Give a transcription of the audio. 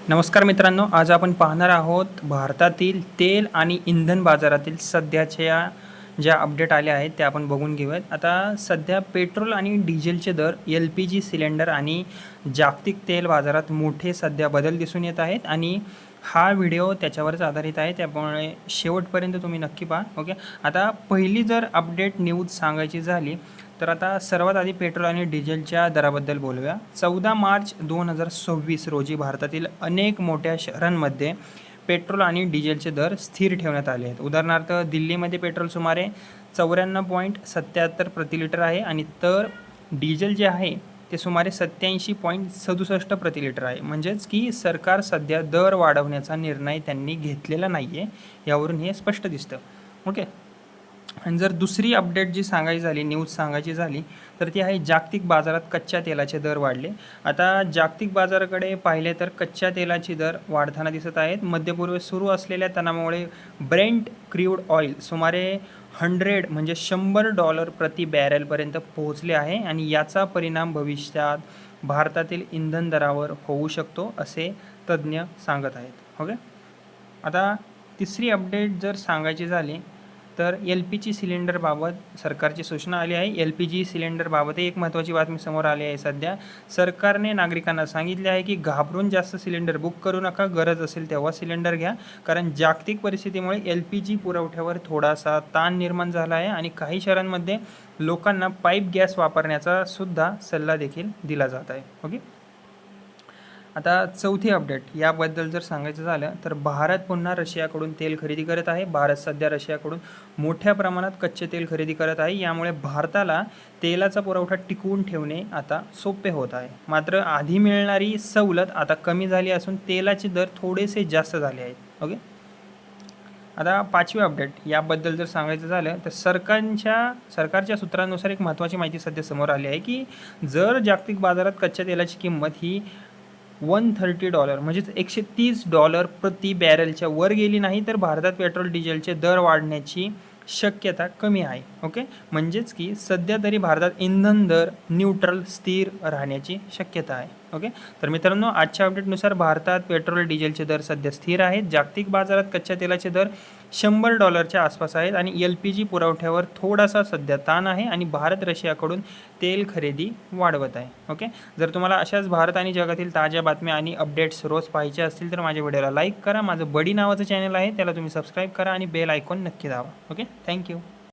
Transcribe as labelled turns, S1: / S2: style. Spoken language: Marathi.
S1: नमस्कार मित्रांनो, आज आपण पाहणार आहोत भारतातील तेल आणि इंधन बाजारातील सध्याच्या ज्या अपडेट आल्या आहेत त्या आपण बघून घेऊयात. आता सध्या पेट्रोल आणि डिझेलचे दर, LPG सिलेंडर आणि जागतिक तेल बाजारात मोठे सध्या बदल दिसून येत आहेत आणि हा व्हिडिओ त्याच्यावरच आधारित आहे, त्यामुळे शेवटपर्यंत तुम्ही नक्की पहा. ओके. आता पहिली जर अपडेट न्यूज सांगायची झाली तर आता सर्वात आधी पेट्रोल आणि डिझेलच्या दराबद्दल बोलूया. 14 मार्च 2026 रोजी भारतातील अनेक मोठ्या शहरांमध्ये पेट्रोल आणि डिझेलचे दर स्थिर ठेवण्यात आले आहेत. उदाहरणार्थ दिल्लीमध्ये पेट्रोल सुमारे 94.77 प्रति लिटर आहे आणि तर डिझेल जे आहे ते सुमारे 87.67 प्रति लिटर आहे. म्हणजेच की सरकार सध्या दर वाढवण्याचा निर्णय त्यांनी घेतलेला नाही आहे, यावरून हे स्पष्ट दिसतं. ओके. आणि जर दुसरी अपडेट जी सांगायची झाली, न्यूज सांगायची झाली तर ती आहे जागतिक बाजारात कच्च्या तेलाचे दर वाढले. आता जागतिक बाजाराकडे पाहिले तर कच्च्या तेलाचे दर वाढताना दिसत आहेत. मध्यपूर्वेत सुरू असलेल्या तणावामुळे ब्रेंट क्रूड ऑइल सुमारे 100 म्हणजे $100 प्रति बॅरेलपर्यंत पोहोचले आहे आणि याचा परिणाम भविष्यात भारतातील इंधन दरावर होऊ शकतो असे तज्ज्ञ सांगत आहेत. ओके. आता तिसरी अपडेट जर सांगायची झाली तर LPG सिलेंडरबाबत सरकारची सूचना आली आहे. LPG सिलेंडरबाबत एक महत्त्वाची बातमी समोर आली आहे. सध्या सरकारने नागरिकांना सांगितले आहे की घाबरून जास्त सिलेंडर बुक करू नका, गरज असेल तेव्हा सिलेंडर घ्या, कारण जागतिक परिस्थितीमुळे LPG पुरवठ्यावर थोडासा ताण निर्माण झाला आहे आणि काही शहरांमध्ये लोकांना पाईप गॅस वापरण्याचा सुद्धा सल्ला देखील दिला जात आहे. ओके. आता चौथी अपडेट याबद्दल जर सांगायचं झालं तर भारत पुन्हा रशियाकडून तेल खरेदी करत आहे. भारत सध्या रशियाकडून मोठ्या प्रमाणात कच्चे तेल खरेदी करत आहे. यामुळे भारताला तेलाचा पुरवठा टिकवून ठेवणे आता सोपे होत आहे. मात्र आधी मिळणारी सवलत आता कमी झाली असून तेलाचे दर थोडेसे जास्त झाले आहेत. ओके. आता पाचवी अपडेट याबद्दल जर सांगायचं झालं तर सरकारच्या सूत्रांनुसार एक महत्त्वाची माहिती सध्या समोर आली आहे की जर जागतिक बाजारात कच्च्या तेलाची किंमत ही $130 म्हणजेच $130 प्रति बॅरेलच्या वर गेली नाही तर भारतात पेट्रोल डिझेलचे दर वाढण्याची शक्यता कमी आहे. ओके. म्हणजेच की सध्या तरी भारतात इंधन दर न्यूट्रल स्थिर राहण्याची शक्यता आहे. ओके. तर मित्रांनो, आजच्या अपडेटनुसार भारतात पेट्रोल डिझेलचे दर सध्या स्थिर आहेत. जागतिक बाजारात कच्च्या तेलाचे दर $100च्या आसपास आहेत आणि LPG पुरवठ्यावर थोडासा सध्या ताण आहे आणि भारत रशियाकडून तेल खरेदी वाढवत आहे. ओके. जर तुम्हाला अशाच भारत आणि जगातील ताज्या बातम्या आणि अपडेट्स रोज पाहिजे असतील तर माझ्या व्हिडिओला लाईक करा. माझं बडी नावाचं चॅनल आहे, त्याला तुम्ही सबस्क्राईब करा आणि बेल आयकॉन नक्की दाबा. ओके. थँक्यू.